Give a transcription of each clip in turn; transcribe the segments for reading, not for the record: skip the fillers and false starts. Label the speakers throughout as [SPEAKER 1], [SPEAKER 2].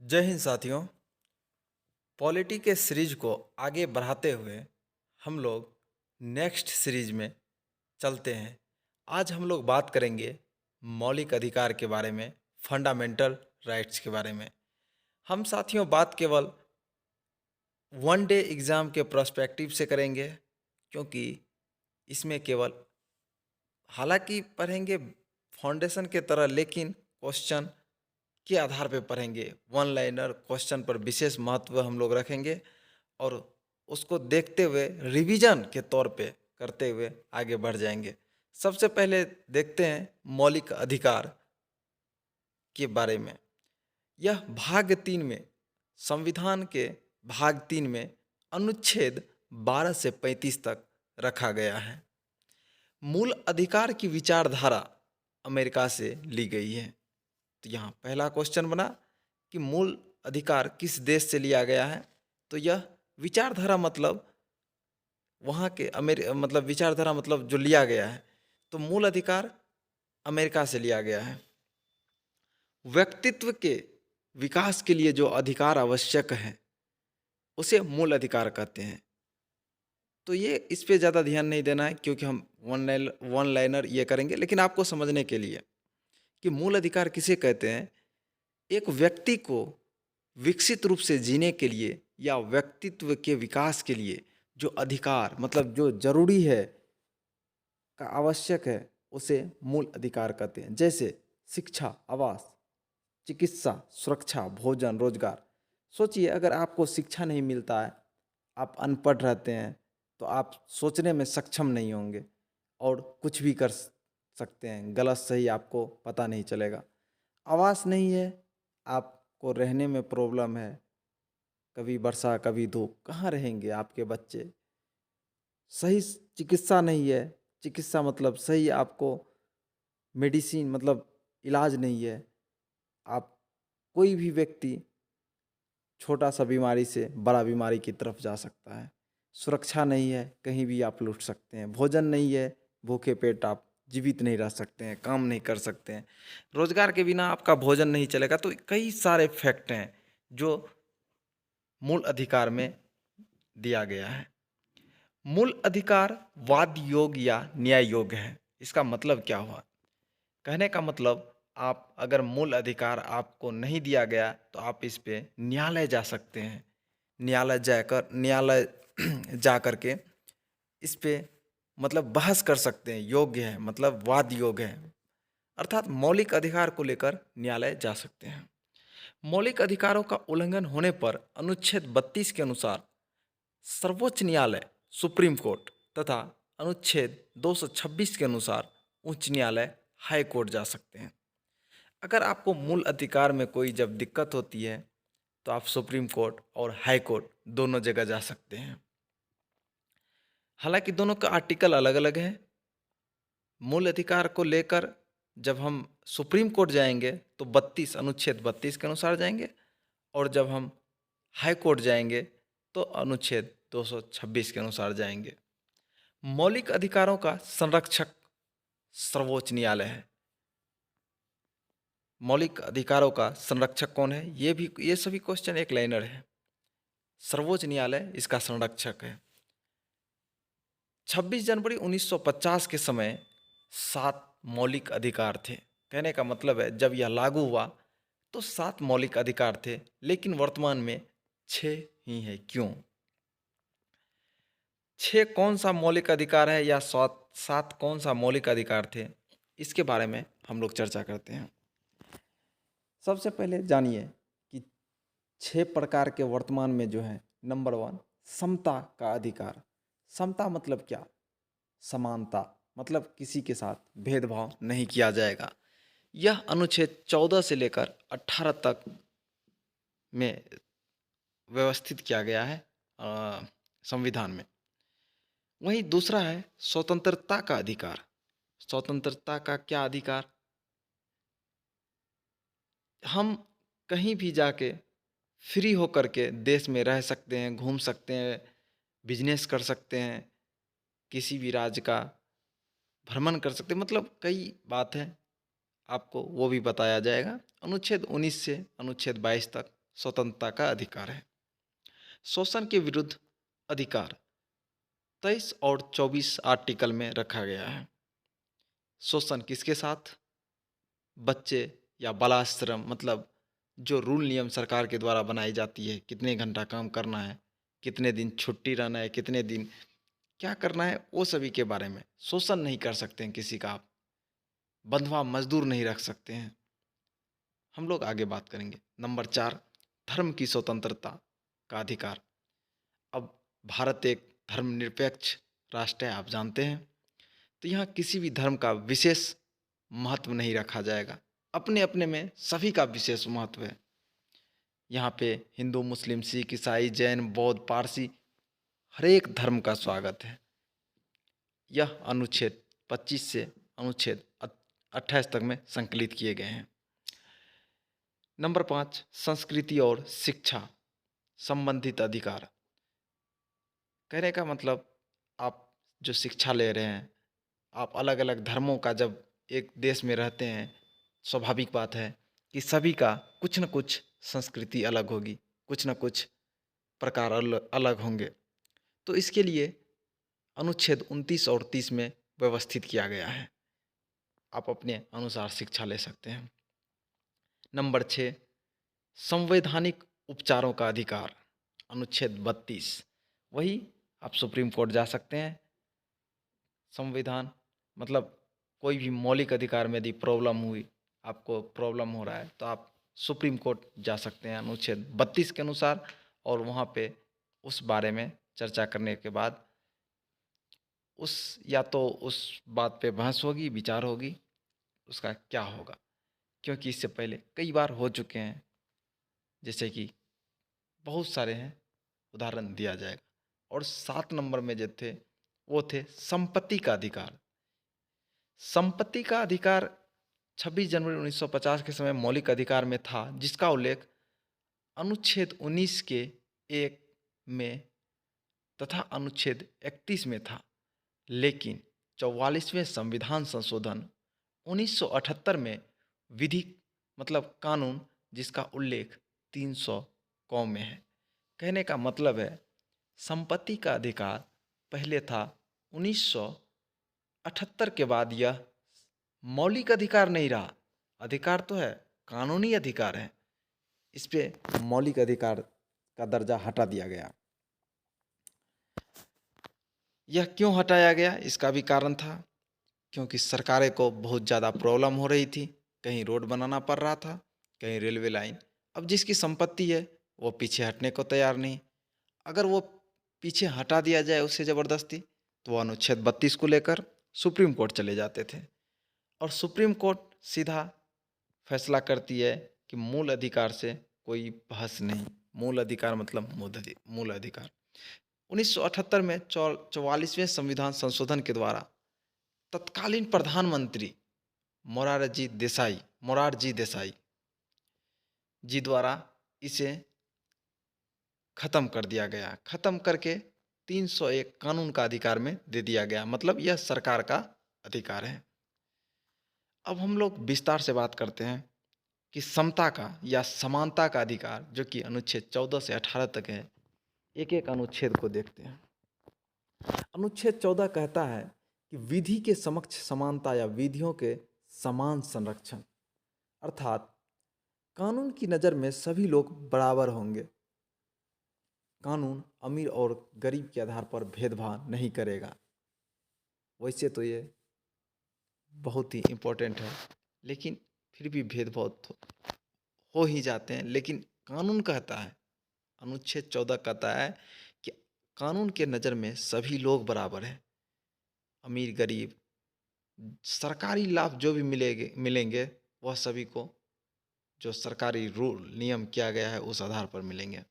[SPEAKER 1] जय हिंद साथियों। पॉलिटी के सीरीज को आगे बढ़ाते हुए हम लोग नेक्स्ट सीरीज में चलते हैं। आज हम लोग बात करेंगे मौलिक अधिकार के बारे में, फंडामेंटल राइट्स के बारे में। हम साथियों बात केवल वन डे एग्ज़ाम के पर्सपेक्टिव से करेंगे, क्योंकि इसमें केवल हालांकि पढ़ेंगे फाउंडेशन के तरह, लेकिन क्वेश्चन के आधार पे पढ़ेंगे। वन लाइनर क्वेश्चन पर विशेष महत्व हम लोग रखेंगे और उसको देखते हुए रिवीजन के तौर पे करते हुए आगे बढ़ जाएंगे। सबसे पहले देखते हैं मौलिक अधिकार के बारे में। यह भाग 3 में, संविधान के भाग 3 में अनुच्छेद 12 से 35 तक रखा गया है। मूल अधिकार की विचारधारा अमेरिका से ली गई है। तो यहाँ पहला क्वेश्चन बना कि मूल अधिकार किस देश से लिया गया है। तो यह विचारधारा मतलब वहाँ के मतलब विचारधारा मतलब जो लिया गया है, तो मूल अधिकार अमेरिका से लिया गया है। व्यक्तित्व के विकास के लिए जो अधिकार आवश्यक है उसे मूल अधिकार कहते हैं। तो ये इस पे ज़्यादा ध्यान नहीं देना है, क्योंकि हम वन लाइनर ये करेंगे, लेकिन आपको समझने के लिए कि मूल अधिकार किसे कहते हैं। एक व्यक्ति को विकसित रूप से जीने के लिए या व्यक्तित्व के विकास के लिए जो अधिकार मतलब जो जरूरी है, का आवश्यक है, उसे मूल अधिकार कहते हैं। जैसे शिक्षा, आवास, चिकित्सा, सुरक्षा, भोजन, रोजगार। सोचिए, अगर आपको शिक्षा नहीं मिलता है, आप अनपढ़ रहते हैं, तो आप सोचने में सक्षम नहीं होंगे और कुछ भी कर सकते हैं, गलत सही आपको पता नहीं चलेगा। आवास नहीं है, आपको रहने में प्रॉब्लम है, कभी वर्षा कभी धूप, कहाँ रहेंगे आपके बच्चे। सही चिकित्सा नहीं है, चिकित्सा मतलब सही आपको मेडिसिन मतलब इलाज नहीं है। आप कोई भी व्यक्ति छोटा सा बीमारी से बड़ा बीमारी की तरफ जा सकता है। सुरक्षा नहीं है, कहीं भी आप लुट सकते हैं। भोजन नहीं है, भूखे पेट आप जीवित नहीं रह सकते हैं, काम नहीं कर सकते हैं। रोजगार के बिना आपका भोजन नहीं चलेगा। तो कई सारे फैक्ट हैं जो मूल अधिकार में दिया गया है। मूल अधिकार वाद योग या न्याय योग है। इसका मतलब क्या हुआ? कहने का मतलब, आप अगर मूल अधिकार आपको नहीं दिया गया तो आप इस पे न्यायालय जा सकते हैं। न्यायालय जा करके इस पे मतलब बहस कर सकते हैं। योग्य है मतलब वाद योग्य है, अर्थात मौलिक अधिकार को लेकर न्यायालय जा सकते हैं। मौलिक अधिकारों का उल्लंघन होने पर अनुच्छेद 32 के अनुसार सर्वोच्च न्यायालय, सुप्रीम कोर्ट तथा अनुच्छेद 226 के अनुसार उच्च न्यायालय, हाई कोर्ट जा सकते हैं। अगर आपको मूल अधिकार में कोई जब दिक्कत होती है तो आप सुप्रीम कोर्ट और हाई कोर्ट दोनों जगह जा सकते हैं। हालांकि दोनों का आर्टिकल अलग अलग है। मूल अधिकार को लेकर जब हम सुप्रीम कोर्ट जाएंगे तो अनुच्छेद 32 के अनुसार जाएंगे, और जब हम हाई कोर्ट जाएंगे तो अनुच्छेद 226 के अनुसार जाएंगे। मौलिक अधिकारों का संरक्षक सर्वोच्च न्यायालय है। मौलिक अधिकारों का संरक्षक कौन है? ये सभी क्वेश्चन एक लाइनर है। सर्वोच्च न्यायालय इसका संरक्षक है। 26 जनवरी 1950 के समय 7 मौलिक अधिकार थे। कहने का मतलब है जब यह लागू हुआ तो 7 मौलिक अधिकार थे, लेकिन वर्तमान में 6 ही है। क्यों? 6 कौन सा मौलिक अधिकार है या 7 कौन सा मौलिक अधिकार थे, इसके बारे में हम लोग चर्चा करते हैं। सबसे पहले जानिए कि 6 प्रकार के वर्तमान में जो है। नंबर 1, समता का अधिकार। समता मतलब क्या? समानता, मतलब किसी के साथ भेदभाव नहीं किया जाएगा। यह अनुच्छेद 14 से लेकर 18 तक में व्यवस्थित किया गया है संविधान में। वहीं दूसरा है स्वतंत्रता का अधिकार। स्वतंत्रता का क्या अधिकार? हम कहीं भी जाके फ्री होकर के देश में रह सकते हैं, घूम सकते हैं, बिजनेस कर सकते हैं, किसी भी राज्य का भ्रमण कर सकते हैं। मतलब कई बात है, आपको वो भी बताया जाएगा। अनुच्छेद 19 से अनुच्छेद 22 तक स्वतंत्रता का अधिकार है। शोषण के विरुद्ध अधिकार 23 और 24 आर्टिकल में रखा गया है। शोषण किसके साथ? बच्चे या बालाश्रम, मतलब जो रूल नियम सरकार के द्वारा बनाई जाती है, कितने घंटा काम करना है, कितने दिन छुट्टी रहना है, कितने दिन क्या करना है, वो सभी के बारे में। शोषण नहीं कर सकते हैं किसी का आप, बंधुआ मजदूर नहीं रख सकते हैं। हम लोग आगे बात करेंगे। नंबर 4, धर्म की स्वतंत्रता का अधिकार। अब भारत एक धर्मनिरपेक्ष राष्ट्र है, आप जानते हैं। तो यहाँ किसी भी धर्म का विशेष महत्व नहीं रखा जाएगा, अपने अपने में सभी का विशेष महत्व है। यहाँ पे हिंदू, मुस्लिम, सिख, ईसाई, जैन, बौद्ध, पारसी, हर एक धर्म का स्वागत है। यह अनुच्छेद 25 से अनुच्छेद 28 तक में संकलित किए गए हैं। नंबर 5, संस्कृति और शिक्षा संबंधित अधिकार। कहने का मतलब, आप जो शिक्षा ले रहे हैं, आप अलग अलग धर्मों का जब एक देश में रहते हैं, स्वाभाविक बात है कि सभी का कुछ न कुछ संस्कृति अलग होगी, कुछ न कुछ प्रकार अलग होंगे। तो इसके लिए अनुच्छेद 29 और 30 में व्यवस्थित किया गया है। आप अपने अनुसार शिक्षा ले सकते हैं। नंबर 6, संवैधानिक उपचारों का अधिकार अनुच्छेद 32। वही आप सुप्रीम कोर्ट जा सकते हैं। संविधान मतलब कोई भी मौलिक अधिकार में यदि प्रॉब्लम हुई, आपको प्रॉब्लम हो रहा है, तो आप सुप्रीम कोर्ट जा सकते हैं अनुच्छेद 32 के अनुसार, और वहाँ पे उस बारे में चर्चा करने के बाद या तो उस बात पे बहस होगी, विचार होगी, उसका क्या होगा। क्योंकि इससे पहले कई बार हो चुके हैं, जैसे कि बहुत सारे हैं, उदाहरण दिया जाएगा। और 7 नंबर में जो थे वो थे संपत्ति का अधिकार। संपत्ति का अधिकार 26 जनवरी 1950 के समय मौलिक अधिकार में था, जिसका उल्लेख अनुच्छेद 19 के 1 में तथा अनुच्छेद 31 में था। लेकिन 44वें संविधान संशोधन 1978 में विधिक मतलब कानून, जिसका उल्लेख 300 कौ में है। कहने का मतलब है, संपत्ति का अधिकार पहले था 1978 के बाद, यह मौलिक अधिकार नहीं रहा। अधिकार तो है, कानूनी अधिकार है, इस पे मौलिक अधिकार का दर्जा हटा दिया गया। यह क्यों हटाया गया, इसका भी कारण था, क्योंकि सरकारें को बहुत ज़्यादा प्रॉब्लम हो रही थी। कहीं रोड बनाना पड़ रहा था, कहीं रेलवे लाइन। अब जिसकी संपत्ति है वो पीछे हटने को तैयार नहीं। अगर वो पीछे हटा दिया जाए उससे ज़बरदस्ती, तो वो अनुच्छेद 32 को लेकर सुप्रीम कोर्ट चले जाते थे, और सुप्रीम कोर्ट सीधा फैसला करती है कि मूल अधिकार से कोई बहस नहीं। मूल अधिकार मतलब मूल अधिकार। 1978 में 44वें संविधान संशोधन के द्वारा तत्कालीन प्रधानमंत्री मोरारजी देसाई जी द्वारा इसे खत्म कर दिया गया। खत्म करके 301 कानून का अधिकार में दे दिया गया, मतलब यह सरकार का अधिकार है। अब हम लोग विस्तार से बात करते हैं कि समता का या समानता का अधिकार, जो कि अनुच्छेद 14 से 18 तक है। एक एक अनुच्छेद को देखते हैं। अनुच्छेद 14 कहता है कि विधि के समक्ष समानता या विधियों के समान संरक्षण, अर्थात कानून की नज़र में सभी लोग बराबर होंगे। कानून अमीर और गरीब के आधार पर भेदभाव नहीं करेगा। वैसे तो ये बहुत ही इम्पोर्टेंट है, लेकिन फिर भी भेदभाव हो ही जाते हैं। लेकिन कानून कहता है, अनुच्छेद 14 कहता है कि कानून के नज़र में सभी लोग बराबर हैं। अमीर गरीब, सरकारी लाभ जो भी मिलेंगे वह सभी को, जो सरकारी रूल नियम किया गया है उस आधार पर मिलेंगे।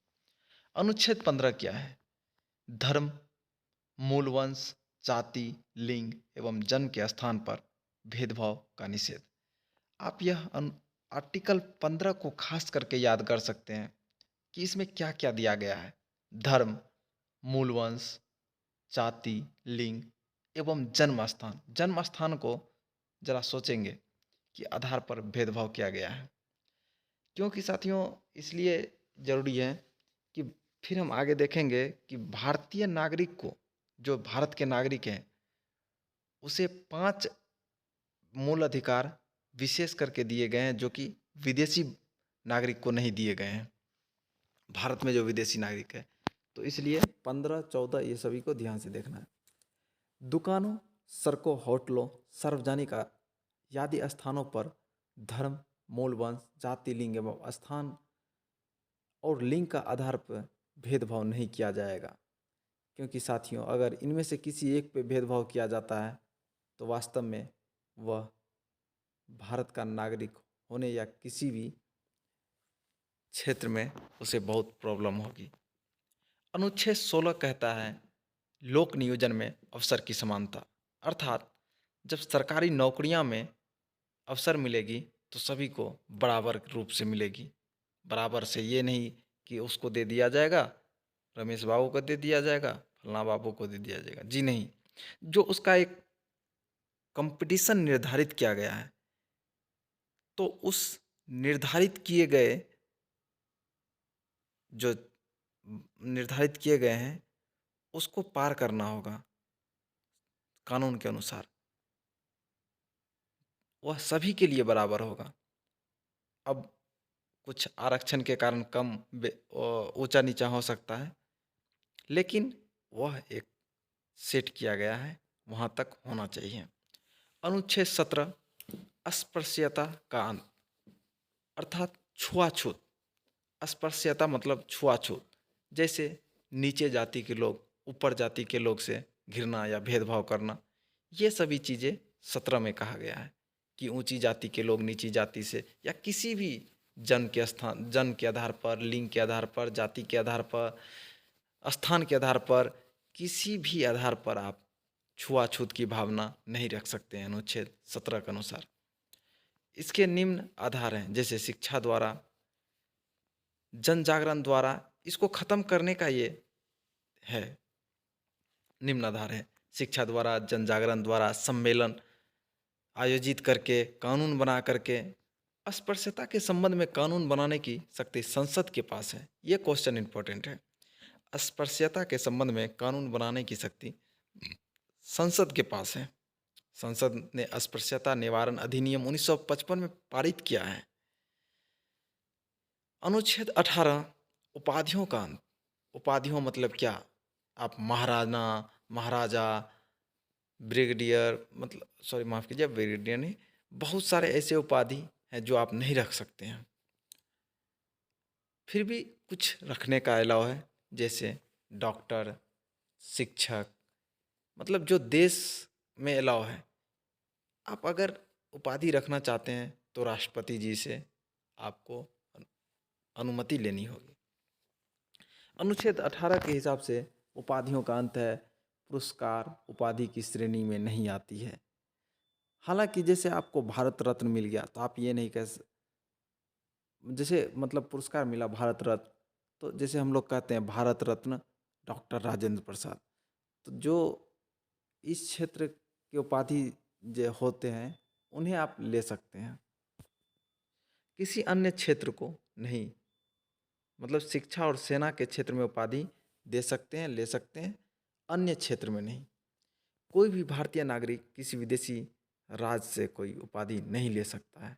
[SPEAKER 1] अनुच्छेद 15 क्या है? धर्म, मूल वंश, जाति, लिंग एवं जन्म के स्थान पर भेदभाव का निषेध। आप यह आर्टिकल 15 को खास करके याद कर सकते हैं कि इसमें क्या क्या दिया गया है। धर्म, मूल वंश, जाति, लिंग एवं जन्म स्थान। जन्म स्थान को जरा सोचेंगे कि आधार पर भेदभाव किया गया है। क्योंकि साथियों, इसलिए ज़रूरी है कि फिर हम आगे देखेंगे कि भारतीय नागरिक को, जो भारत के नागरिक हैं, उसे 5 मूल अधिकार विशेष करके दिए गए हैं, जो कि विदेशी नागरिक को नहीं दिए गए हैं। भारत में जो विदेशी नागरिक है, तो इसलिए 15-14 ये सभी को ध्यान से देखना है। दुकानों, सड़कों, होटलों, सार्वजनिक आदि स्थानों पर धर्म, मूल वंश, जाति, लिंग एवं स्थान और लिंग का आधार पर भेदभाव नहीं किया जाएगा। क्योंकि साथियों, अगर इनमें से किसी एक पे भेदभाव किया जाता है तो वास्तव में वह भारत का नागरिक होने या किसी भी क्षेत्र में उसे बहुत प्रॉब्लम होगी। अनुच्छेद 16 कहता है लोक नियोजन में अवसर की समानता, अर्थात जब सरकारी नौकरियां में अवसर मिलेगी तो सभी को बराबर रूप से मिलेगी। बराबर से ये नहीं कि उसको दे दिया जाएगा, रमेश बाबू को दे दिया जाएगा, फलाना बाबू को दे दिया जाएगा, जी नहीं। जो उसका एक कंपटीशन निर्धारित किया गया है, तो उस निर्धारित किए गए जो निर्धारित किए गए हैं उसको पार करना होगा कानून के अनुसार। वह सभी के लिए बराबर होगा। अब कुछ आरक्षण के कारण कम ऊंचा नीचा हो सकता है, लेकिन वह एक सेट किया गया है, वहां तक होना चाहिए। अनुच्छेद 17 अस्पृश्यता का अंत, अर्थात छुआछूत। अस्पृश्यता मतलब छुआछूत, जैसे नीचे जाति के लोग ऊपर जाति के लोग से घिरना या भेदभाव करना, ये सभी चीज़ें 17 में कहा गया है कि ऊंची जाति के लोग नीची जाति से या किसी भी जन्म के आधार पर, लिंग के आधार पर, जाति के आधार पर, स्थान के आधार पर, किसी भी आधार पर आप छुआछूत की भावना नहीं रख सकते हैं अनुच्छेद 17 के अनुसार। इसके निम्न आधार हैं, जैसे शिक्षा द्वारा, जन जागरण द्वारा, इसको खत्म करने का ये है, निम्न आधार है। शिक्षा द्वारा, जन जागरण द्वारा, सम्मेलन आयोजित करके, कानून बना करके। अस्पृश्यता के संबंध में कानून बनाने की शक्ति संसद के पास है, ये क्वेश्चन इंपॉर्टेंट है। अस्पृश्यता के संबंध में कानून बनाने की शक्ति संसद के पास है। संसद ने अस्पृश्यता निवारण अधिनियम 1955 में पारित किया है। अनुच्छेद 18 उपाधियों का अंत। उपाधियों मतलब क्या? आप महाराणा, महाराजा, ब्रिगेडियर, मतलब सॉरी माफ़ कीजिए, ब्रिगेडियर नहीं, बहुत सारे ऐसे उपाधि हैं जो आप नहीं रख सकते हैं। फिर भी कुछ रखने का अलाव है, जैसे डॉक्टर, शिक्षक, मतलब जो देश में अलाव है। आप अगर उपाधि रखना चाहते हैं तो राष्ट्रपति जी से आपको अनुमति लेनी होगी। अनुच्छेद 18 के हिसाब से उपाधियों का अंत है। पुरस्कार उपाधि की श्रेणी में नहीं आती है। हालांकि जैसे आपको भारत रत्न मिल गया तो आप ये नहीं जैसे मतलब पुरस्कार मिला भारत रत्न, तो जैसे हम लोग कहते हैं भारत रत्न डॉक्टर राजेंद्र प्रसाद, तो जो इस क्षेत्र के उपाधि जो होते हैं उन्हें आप ले सकते हैं, किसी अन्य क्षेत्र को नहीं। मतलब शिक्षा और सेना के क्षेत्र में उपाधि दे सकते हैं, ले सकते हैं, अन्य क्षेत्र में नहीं। कोई भी भारतीय नागरिक किसी विदेशी राज्य से कोई उपाधि नहीं ले सकता है।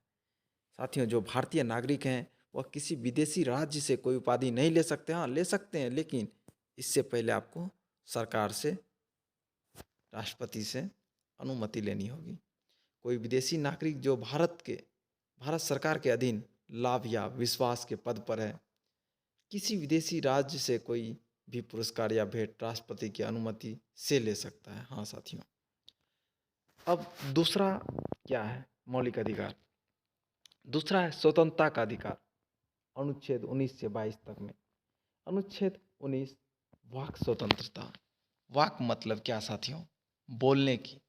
[SPEAKER 1] साथियों, जो भारतीय नागरिक हैं वह किसी विदेशी राज्य से कोई उपाधि नहीं ले सकते। हाँ, ले सकते हैं, लेकिन इससे पहले आपको सरकार से, राष्ट्रपति से अनुमति लेनी होगी। कोई विदेशी नागरिक जो भारत सरकार के अधीन लाभ या विश्वास के पद पर है, किसी विदेशी राज्य से कोई भी पुरस्कार या भेंट राष्ट्रपति की अनुमति से ले सकता है। हाँ साथियों, अब दूसरा क्या है? मौलिक अधिकार। दूसरा है स्वतंत्रता का अधिकार, अनुच्छेद 19 से 22 तक में। अनुच्छेद 19 वाक स्वतंत्रता। वाक मतलब क्या साथियों? बोलने की।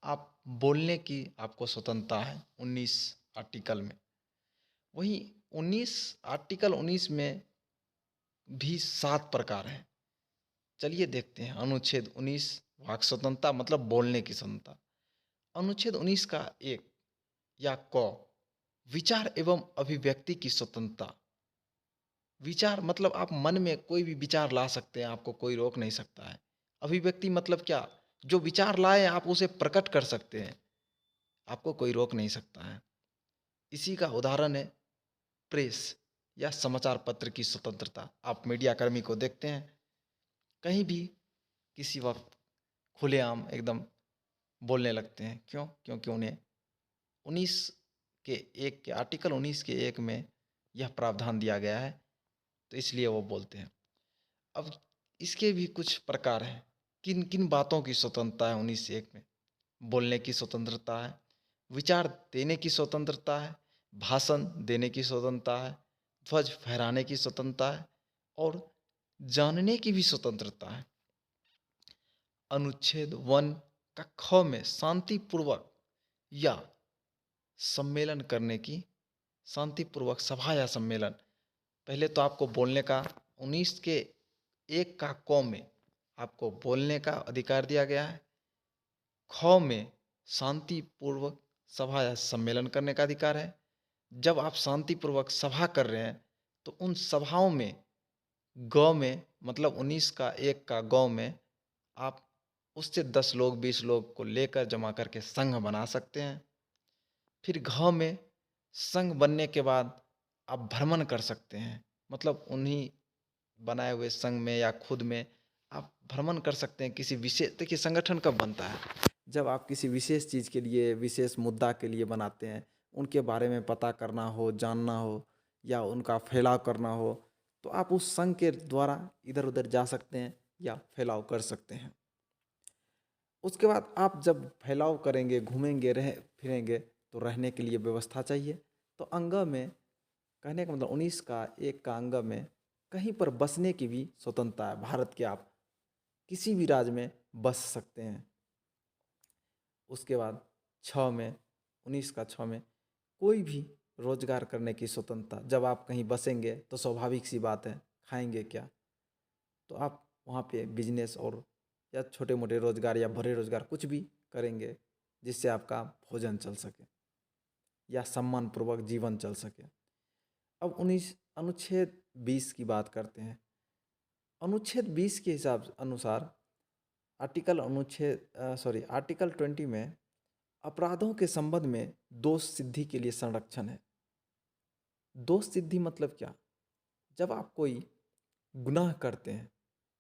[SPEAKER 1] आप बोलने की आपको स्वतंत्रता है 19 आर्टिकल में। वही 19 आर्टिकल 19 में भी 7 प्रकार हैं। चलिए देखते हैं। अनुच्छेद 19 वाक स्वतंत्रता मतलब बोलने की स्वतंत्रता। अनुच्छेद 19 का 1 या क, विचार एवं अभिव्यक्ति की स्वतंत्रता। विचार मतलब आप मन में कोई भी विचार ला सकते हैं, आपको कोई रोक नहीं सकता है। अभिव्यक्ति मतलब क्या? जो विचार लाए आप उसे प्रकट कर सकते हैं, आपको कोई रोक नहीं सकता है। इसी का उदाहरण है प्रेस या समाचार पत्र की स्वतंत्रता। आप मीडिया कर्मी को देखते हैं, कहीं भी किसी वक्त खुलेआम एकदम बोलने लगते हैं। क्यों? क्योंकि उन्हें 19 के 1 के आर्टिकल 19 के 1 में यह प्रावधान दिया गया है, तो इसलिए वो बोलते हैं। अब इसके भी कुछ प्रकार हैं। किन किन बातों की स्वतंत्रता है 19 से 1 में? बोलने की स्वतंत्रता है, विचार देने की स्वतंत्रता है, भाषण देने की स्वतंत्रता है, ध्वज फहराने की स्वतंत्रता है और जानने की भी स्वतंत्रता है। अनुच्छेद 1 का ख में शांतिपूर्वक या सम्मेलन करने की, शांतिपूर्वक सभा या सम्मेलन। पहले तो आपको बोलने का 19 के 1 का क में आपको बोलने का अधिकार दिया गया है। ख में शांतिपूर्वक सभा या सम्मेलन करने का अधिकार है। जब आप शांतिपूर्वक सभा कर रहे हैं तो उन सभाओं में ग में मतलब 19 का 1 का ग में आप उससे 10 लोग 20 लोग को लेकर जमा करके संघ बना सकते हैं। फिर घ में संघ बनने के बाद आप भ्रमण कर सकते हैं, मतलब उन्हीं बनाए हुए संघ में या खुद में आप भ्रमण कर सकते हैं किसी विशेष। देखिए संगठन कब बनता है? जब आप किसी विशेष चीज़ के लिए, विशेष मुद्दा के लिए बनाते हैं, उनके बारे में पता करना हो, जानना हो या उनका फैलाव करना हो, तो आप उस संघ के द्वारा इधर उधर जा सकते हैं या फैलाव कर सकते हैं। उसके बाद आप जब फैलाव करेंगे, घूमेंगे, रह फिरेंगे, तो रहने के लिए व्यवस्था चाहिए। तो अंग में कहने का मतलब 19 का 1 का अंग में कहीं पर बसने की भी स्वतंत्रता है। भारत के आप किसी भी राज्य में बस सकते हैं। उसके बाद 6 में 19 का 6 में कोई भी रोजगार करने की स्वतंत्रता। जब आप कहीं बसेंगे तो स्वाभाविक सी बात है, खाएंगे क्या? तो आप वहाँ पे बिजनेस और या छोटे मोटे रोजगार या बड़े रोजगार कुछ भी करेंगे जिससे आपका भोजन चल सके या सम्मानपूर्वक जीवन चल सके। अब 19 अनुच्छेद 20 की बात करते हैं। अनुच्छेद 20 के हिसाब अनुसार आर्टिकल 20 में अपराधों के संबंध में दोष सिद्धि के लिए संरक्षण है। दोष सिद्धि मतलब क्या? जब आप कोई गुनाह करते हैं,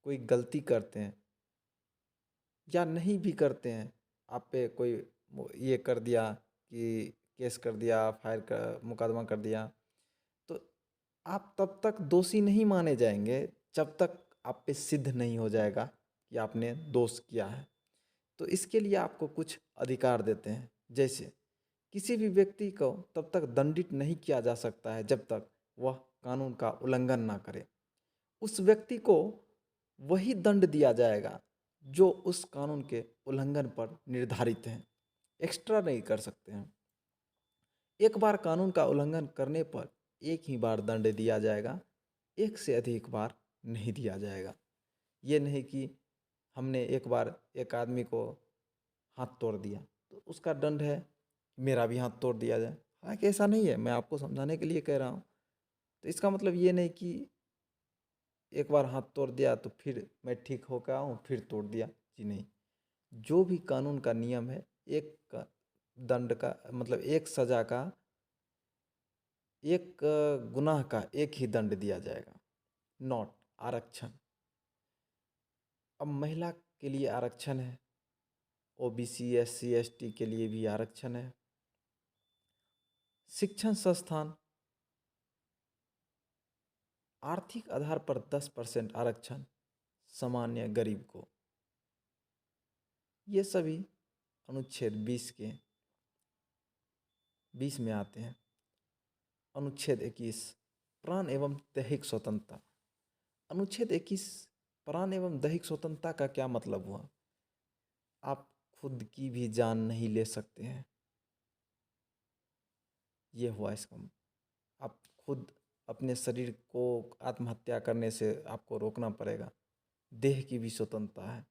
[SPEAKER 1] कोई गलती करते हैं या नहीं भी करते हैं, आप पे कोई ये कर दिया कि केस कर दिया, फायर कर मुकदमा कर दिया, तो आप तब तक दोषी नहीं माने जाएंगे जब तक आप पे सिद्ध नहीं हो जाएगा कि आपने दोष किया है। तो इसके लिए आपको कुछ अधिकार देते हैं, जैसे किसी भी व्यक्ति को तब तक दंडित नहीं किया जा सकता है जब तक वह कानून का उल्लंघन ना करे। उस व्यक्ति को वही दंड दिया जाएगा जो उस कानून के उल्लंघन पर निर्धारित है, एक्स्ट्रा नहीं कर सकते हैं। एक बार कानून का उल्लंघन करने पर एक ही बार दंड दिया जाएगा, एक से अधिक बार नहीं दिया जाएगा। ये नहीं कि हमने एक बार एक आदमी को हाथ तोड़ दिया तो उसका दंड है मेरा भी हाथ तोड़ दिया जाए। हालांकि ऐसा नहीं है, मैं आपको समझाने के लिए कह रहा हूँ। तो इसका मतलब ये नहीं कि एक बार हाथ तोड़ दिया तो फिर मैं ठीक हो गया हूँ फिर तोड़ दिया, जी नहीं। जो भी कानून का नियम है, एक दंड का मतलब एक सजा का, एक गुनाह का एक ही दंड दिया जाएगा, नॉट आरक्षण। अब महिला के लिए आरक्षण है, ओबीसी एससी एसटी के लिए भी आरक्षण है। शिक्षण संस्थान आर्थिक आधार पर 10% आरक्षण सामान्य गरीब को। ये सभी अनुच्छेद 20 में आते हैं। अनुच्छेद 21 प्राण एवं दैहिक स्वतंत्रता। अनुच्छेद 21 प्राण एवं दैहिक स्वतंत्रता का क्या मतलब हुआ? आप खुद की भी जान नहीं ले सकते हैं, ये हुआ इसका। आप खुद अपने शरीर को आत्महत्या करने से आपको रोकना पड़ेगा। देह की भी स्वतंत्रता है।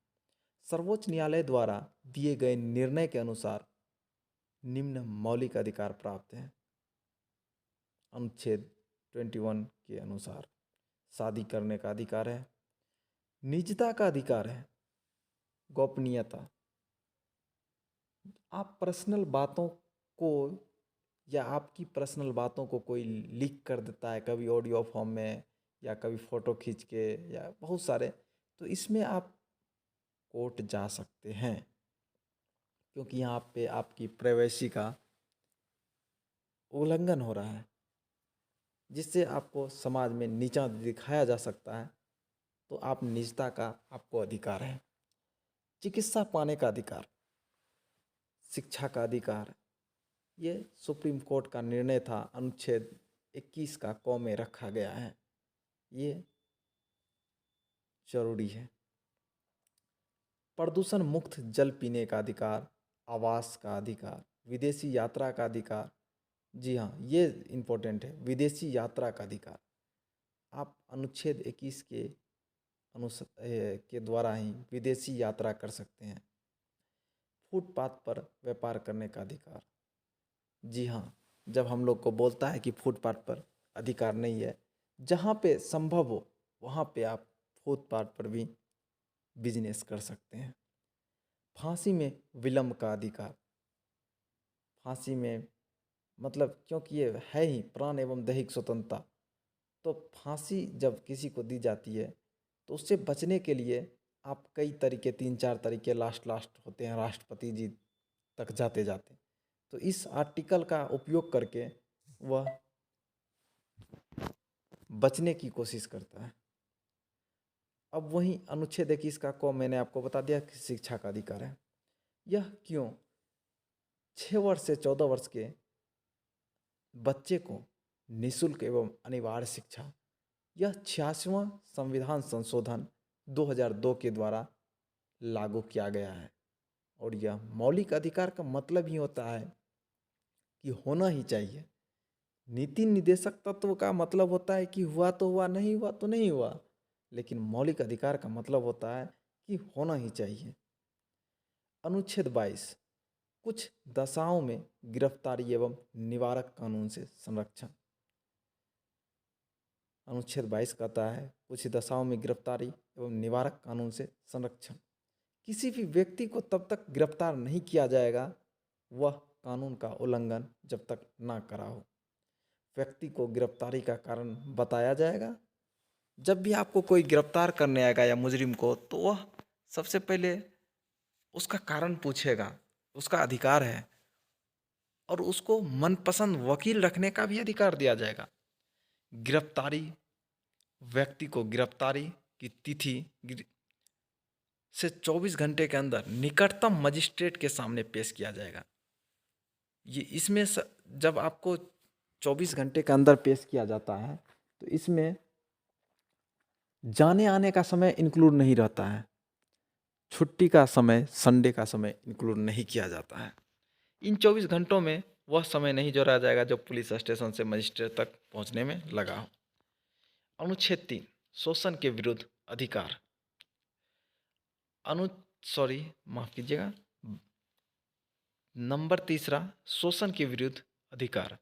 [SPEAKER 1] सर्वोच्च न्यायालय द्वारा दिए गए निर्णय के अनुसार निम्न मौलिक अधिकार प्राप्त हैं अनुच्छेद 21 के अनुसार। शादी करने का अधिकार है। निजता का अधिकार है, गोपनीयता। आप पर्सनल बातों को या आपकी पर्सनल बातों को कोई लीक कर देता है, कभी ऑडियो फॉर्म में या कभी फ़ोटो खींच के या बहुत सारे, तो इसमें आप कोर्ट जा सकते हैं, क्योंकि यहाँ पे आपकी प्राइवेसी का उल्लंघन हो रहा है, जिससे आपको समाज में नीचा दिखाया जा सकता है। तो आप निजता का आपको अधिकार है। चिकित्सा पाने का अधिकार, शिक्षा का अधिकार, ये सुप्रीम कोर्ट का निर्णय था, अनुच्छेद 21 का क में रखा गया है, ये जरूरी है। प्रदूषण मुक्त जल पीने का अधिकार, आवास का अधिकार, विदेशी यात्रा का अधिकार। जी हाँ, ये इम्पोर्टेंट है, विदेशी यात्रा का अधिकार। आप अनुच्छेद 21 के के द्वारा ही विदेशी यात्रा कर सकते हैं। फुटपाथ पर व्यापार करने का अधिकार। जी हाँ, जब हम लोग को बोलता है कि फुटपाथ पर अधिकार नहीं है, जहाँ पे संभव हो वहाँ पे आप फुटपाथ पर भी बिजनेस कर सकते हैं। फांसी में विलंब का अधिकार। फांसी में मतलब क्योंकि ये है ही प्राण एवं दैहिक स्वतंत्रता, तो फांसी जब किसी को दी जाती है तो उससे बचने के लिए आप कई तरीके, 3-4 तरीके लास्ट होते हैं, राष्ट्रपति जी तक जाते जाते, तो इस आर्टिकल का उपयोग करके वह बचने की कोशिश करता है। अब वहीं अनुच्छेद 21 का क मैंने आपको बता दिया कि शिक्षा का अधिकार है। यह क्यों? 6 वर्ष से 14 वर्ष के बच्चे को निःशुल्क एवं अनिवार्य शिक्षा, यह 86वां संविधान संशोधन 2002 के द्वारा लागू किया गया है। और यह मौलिक अधिकार का मतलब ही होता है कि होना ही चाहिए। नीति निदेशक तत्व का मतलब होता है कि हुआ तो हुआ, नहीं हुआ तो नहीं हुआ, लेकिन मौलिक अधिकार का मतलब होता है कि होना ही चाहिए। अनुच्छेद 22, कुछ दशाओं में गिरफ्तारी एवं निवारक कानून से संरक्षण। अनुच्छेद 22 कहता है कुछ दशाओं में गिरफ्तारी एवं निवारक कानून से संरक्षण। किसी भी व्यक्ति को तब तक गिरफ्तार नहीं किया जाएगा वह कानून का उल्लंघन जब तक ना करा हो। व्यक्ति को गिरफ्तारी का कारण बताया जाएगा। जब भी आपको कोई गिरफ्तार करने आएगा या मुजरिम को, तो वह सबसे पहले उसका कारण पूछेगा, उसका अधिकार है, और उसको मनपसंद वकील रखने का भी अधिकार दिया जाएगा। गिरफ्तारी, व्यक्ति को गिरफ्तारी की तिथि से 24 घंटे के अंदर निकटतम मजिस्ट्रेट के सामने पेश किया जाएगा। ये इसमें जब आपको 24 घंटे के अंदर पेश किया जाता है तो इसमें जाने आने का समय इंक्लूड नहीं रहता है, छुट्टी का समय, संडे का समय इंक्लूड नहीं किया जाता है। इन 24 घंटों में वह समय नहीं जोड़ा जाएगा जो पुलिस स्टेशन से मजिस्ट्रेट तक पहुंचने में लगा हो। अनुच्छेद 3, शोषण के विरुद्ध अधिकार। माफ कीजिएगा, नंबर 3, शोषण के विरुद्ध अधिकार।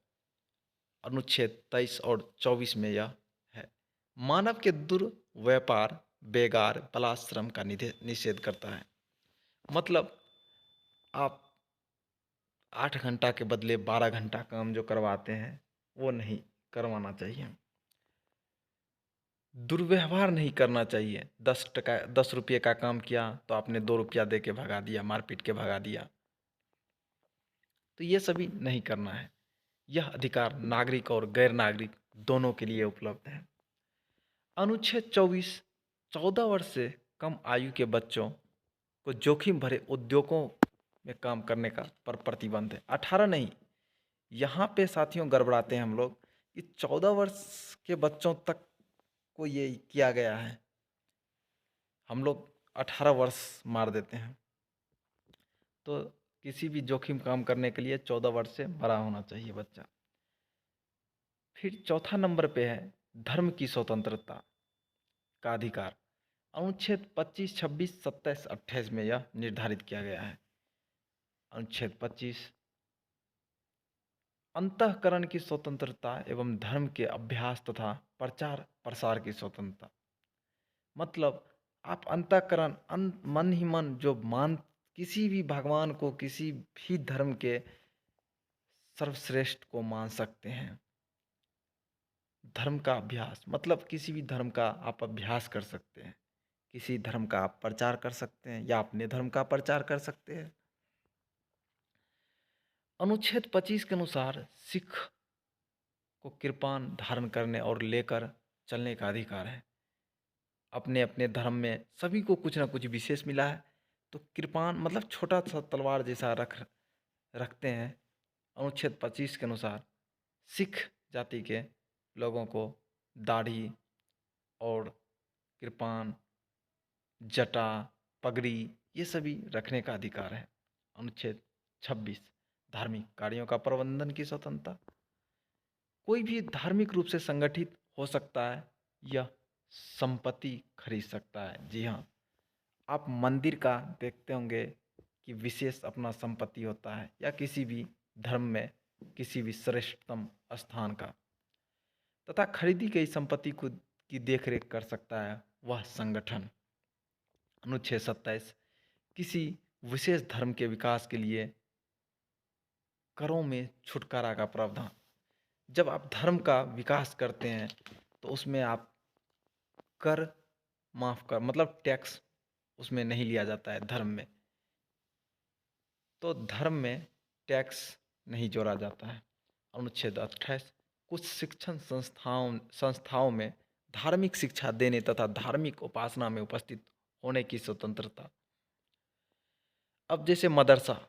[SPEAKER 1] अनुच्छेद 23 और 24 में यह है, मानव के दुर्व्यापार, बेगार, बलात्श्रम का निषेध करता है। मतलब आप 8 घंटा के बदले 12 घंटा काम जो करवाते हैं वो नहीं करवाना चाहिए। दुर्व्यवहार नहीं करना चाहिए। 10 रुपये का काम किया तो आपने 2 रुपया दे के भगा दिया, मारपीट के भगा दिया, तो ये सभी नहीं करना है। यह अधिकार नागरिक और गैर नागरिक दोनों के लिए उपलब्ध है। अनुच्छेद 24, 14 वर्ष से कम आयु के बच्चों को जोखिम भरे उद्योगों में काम करने का पर प्रतिबंध है। 18 नहीं, यहाँ पे साथियों गड़बड़ाते हैं हम लोग कि 14 वर्ष के बच्चों तक को ये किया गया है, हम लोग 18 वर्ष मार देते हैं। तो किसी भी जोखिम काम करने के लिए 14 वर्ष से बड़ा होना चाहिए बच्चा। फिर चौथा नंबर पे है धर्म की स्वतंत्रता का अधिकार। अनुच्छेद 25, 26, 27, 28 में यह निर्धारित किया गया है। अनुच्छेद 25, अंतःकरण की स्वतंत्रता एवं धर्म के अभ्यास तथा प्रचार प्रसार की स्वतंत्रता। मतलब आप अंतःकरण मन ही मन जो मान किसी भी भगवान को, किसी भी धर्म के सर्वश्रेष्ठ को मान सकते हैं। धर्म का अभ्यास मतलब किसी भी धर्म का आप अभ्यास कर सकते हैं, किसी धर्म का आप प्रचार कर सकते हैं या अपने धर्म का प्रचार कर सकते हैं। अनुच्छेद 25 के अनुसार सिख को कृपान धारण करने और लेकर चलने का अधिकार है। अपने अपने धर्म में सभी को कुछ ना कुछ विशेष मिला है, तो कृपान मतलब छोटा सा तलवार जैसा रखते हैं। अनुच्छेद 25 के अनुसार सिख जाति के लोगों को दाढ़ी और कृपान, जटा, पगड़ी ये सभी रखने का अधिकार है। अनुच्छेद 26 धार्मिक कार्यों का प्रबंधन की स्वतंत्रता। कोई भी धार्मिक रूप से संगठित हो सकता है या संपत्ति खरीद सकता है। जी हाँ, आप मंदिर का देखते होंगे कि विशेष अपना संपत्ति होता है, या किसी भी धर्म में किसी भी श्रेष्ठतम स्थान का, तथा खरीदी गई संपत्ति को की देखरेख कर सकता है वह संगठन। अनुच्छेद 27 किसी विशेष धर्म के विकास के लिए करों में छुटकारा का प्रावधान। जब आप धर्म का विकास करते हैं तो उसमें आप कर माफ कर मतलब टैक्स उसमें नहीं लिया जाता है धर्म में, तो धर्म में टैक्स नहीं जोड़ा जाता है। अनुच्छेद 28 कुछ शिक्षण संस्थाओं में धार्मिक शिक्षा देने तथा धार्मिक उपासना में उपस्थित होने की स्वतंत्रता। अब जैसे मदरसा,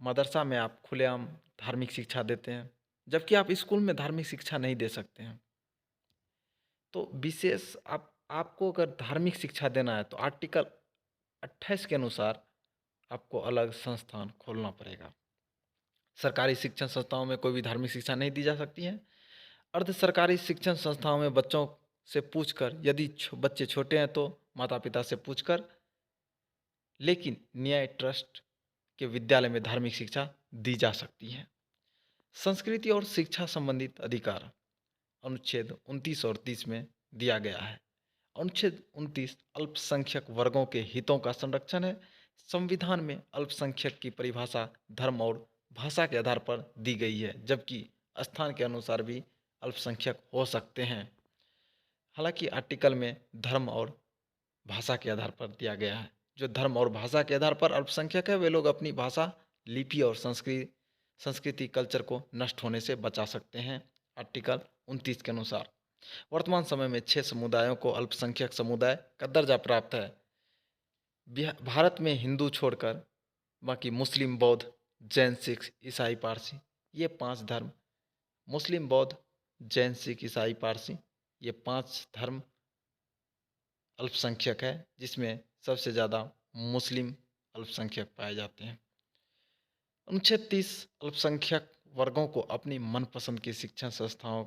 [SPEAKER 1] मदरसा में आप खुलेआम धार्मिक शिक्षा देते हैं, जबकि आप स्कूल में धार्मिक शिक्षा नहीं दे सकते हैं। तो विशेष आपको अगर धार्मिक शिक्षा देना है तो आर्टिकल 28 के अनुसार आपको अलग संस्थान खोलना पड़ेगा। सरकारी शिक्षण संस्थाओं में कोई भी धार्मिक शिक्षा नहीं दी जा सकती है। अर्ध सरकारी शिक्षण संस्थाओं में बच्चों से पूछकर, यदि बच्चे छोटे हैं तो माता पिता से पूछकर, लेकिन न्याय ट्रस्ट के विद्यालय में धार्मिक शिक्षा दी जा सकती है। संस्कृति और शिक्षा संबंधित अधिकार अनुच्छेद 29 और 30 में दिया गया है। अनुच्छेद 29 अल्पसंख्यक वर्गों के हितों का संरक्षण है। संविधान में अल्पसंख्यक की परिभाषा धर्म और भाषा के आधार पर दी गई है, जबकि स्थान के अनुसार भी अल्पसंख्यक हो सकते हैं। हालांकि आर्टिकल में धर्म और भाषा के आधार पर दिया गया है। जो धर्म और भाषा के आधार पर अल्पसंख्यक है वे लोग अपनी भाषा, लिपि और संस्कृति कल्चर को नष्ट होने से बचा सकते हैं। आर्टिकल 29 के अनुसार वर्तमान समय में 6 समुदायों को अल्पसंख्यक समुदाय का दर्जा प्राप्त है। भारत में हिंदू छोड़कर बाकी मुस्लिम, बौद्ध, जैन, सिख, ईसाई, पारसी ये 5 धर्म, मुस्लिम, बौद्ध, जैन, सिख, ईसाई, पारसी ये 5 धर्म अल्पसंख्यक है, जिसमें सबसे ज़्यादा मुस्लिम अल्पसंख्यक पाए जाते हैं। अनुच्छेद 30 अल्पसंख्यक वर्गों को अपनी मनपसंद की शिक्षण संस्थाओं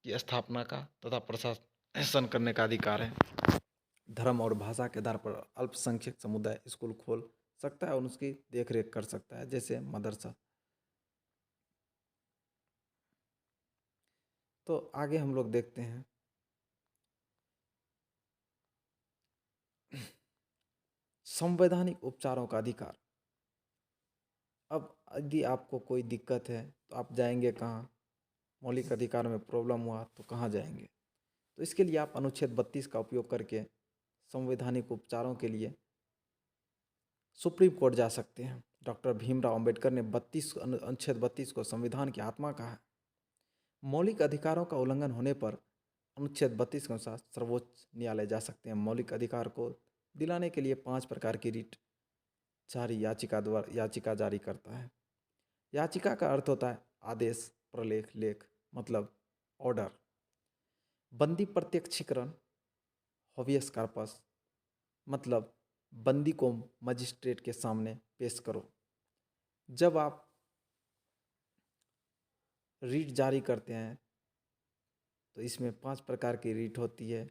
[SPEAKER 1] की स्थापना का तथा प्रशासन करने का अधिकार है। धर्म और भाषा के आधार पर अल्पसंख्यक समुदाय स्कूल खोल सकता है और उसकी देखरेख कर सकता है, जैसे मदरसा। तो आगे हम लोग देखते हैं संवैधानिक उपचारों का अधिकार। अब यदि आपको कोई दिक्कत है तो आप जाएंगे कहाँ? मौलिक अधिकार में प्रॉब्लम हुआ तो कहाँ जाएंगे? तो इसके लिए आप अनुच्छेद 32 का उपयोग करके संवैधानिक उपचारों के लिए सुप्रीम कोर्ट जा सकते हैं। डॉक्टर भीमराव अंबेडकर ने अनुच्छेद 32 को संविधान की आत्मा कहा है। मौलिक अधिकारों का उल्लंघन होने पर अनुच्छेद 32 के अनुसार सर्वोच्च न्यायालय जा सकते हैं। मौलिक अधिकार को दिलाने के लिए 5 प्रकार की रिट जारी याचिका जारी करता है। याचिका का अर्थ होता है आदेश, प्रलेख, लेख मतलब ऑर्डर। बंदी प्रत्यक्षीकरण, हॉबियस कॉर्पस मतलब बंदी को मजिस्ट्रेट के सामने पेश करो। जब आप रीट जारी करते हैं तो इसमें 5 प्रकार की रीट होती है।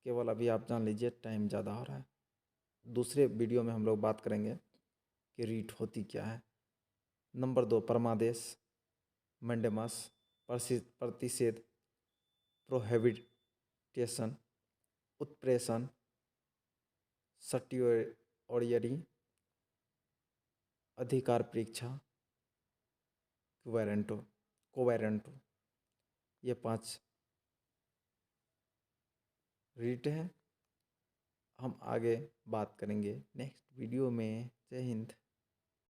[SPEAKER 1] केवल अभी आप जान लीजिए, टाइम ज़्यादा हो रहा है। दूसरे वीडियो में हम लोग बात करेंगे कि रीट होती क्या है। नंबर 2 परमादेश, मैंडेमस, प्रतिषेध, प्रोहिबिटेशन, उत्प्रेषण, सटियोरियरी, अधिकार परीक्षा, कोवेरेंटो। ये 5 रीट हैं। हम आगे बात करेंगे नेक्स्ट वीडियो में। जय हिंद।